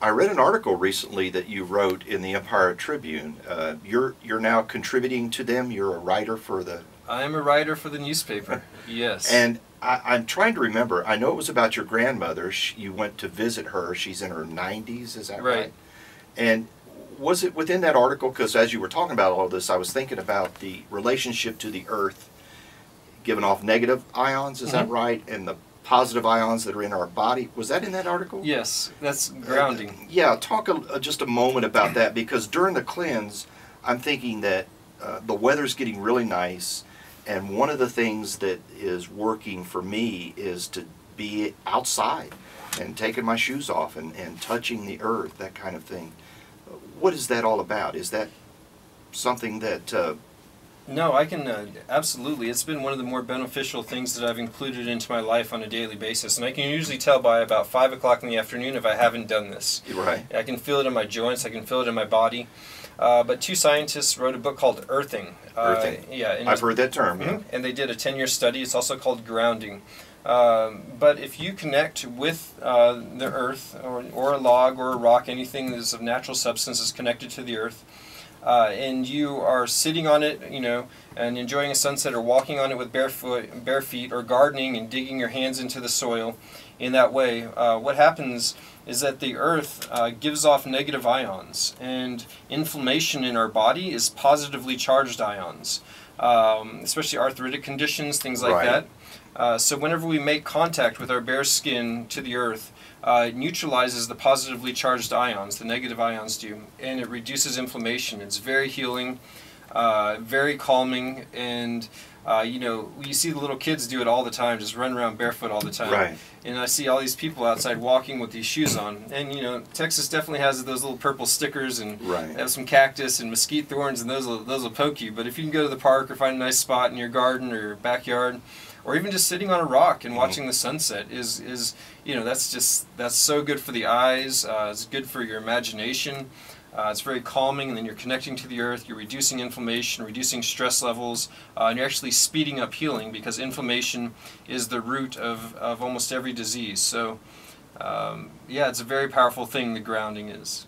I read an article recently that you wrote in the Empire Tribune. You're now contributing to them. You're a writer for the. I am a writer for the newspaper. Yes. And I'm trying to remember. I know it was about your grandmother. You went to visit her. She's in her 90s. Is that right? And was it within that article? Because as you were talking about all of this, I was thinking about the relationship to the Earth, giving off negative ions. Is that right? And the positive ions that are in our body. Was that in that article? Yes, that's grounding. Yeah, talk just a moment about that, because during the cleanse, I'm thinking that the weather's getting really nice, and one of the things that is working for me is to be outside and taking my shoes off and touching the earth, that kind of thing. What is that all about? Is that something that... No, I can absolutely. It's been one of the more beneficial things that I've included into my life on a daily basis, and I can usually tell by about 5 o'clock in the afternoon if I haven't done this. Right. I can feel it in my joints. I can feel it in my body. But two scientists wrote a book called Earthing. Earthing. Yeah, I've heard that term. Yeah. And they did a 10-year study. It's also called Grounding. But if you connect with the earth, or a log or a rock, anything that is of natural substance is connected to the earth, and you are sitting on it, you know, and enjoying a sunset, or walking on it with bare feet, or gardening and digging your hands into the soil in that way, what happens is that the earth gives off negative ions, and inflammation in our body is positively charged ions, especially arthritic conditions, things like that. So whenever we make contact with our bare skin to the earth, it neutralizes the positively charged ions, the negative ions do, and it reduces inflammation. It's very healing, very calming, and you know, you see the little kids do it all the time, just run around barefoot all the time. Right. And I see all these people outside walking with these shoes on. And you know, Texas definitely has those little purple stickers, and they have some cactus and mesquite thorns, and those will poke you. But if you can go to the park or find a nice spot in your garden or your backyard, or even just sitting on a rock and watching the sunset is you know, that's so good for the eyes. It's good for your imagination. It's very calming, and then you're connecting to the earth, you're reducing inflammation, reducing stress levels, and you're actually speeding up healing, because inflammation is the root of almost every disease. So yeah, it's a very powerful thing, the grounding is.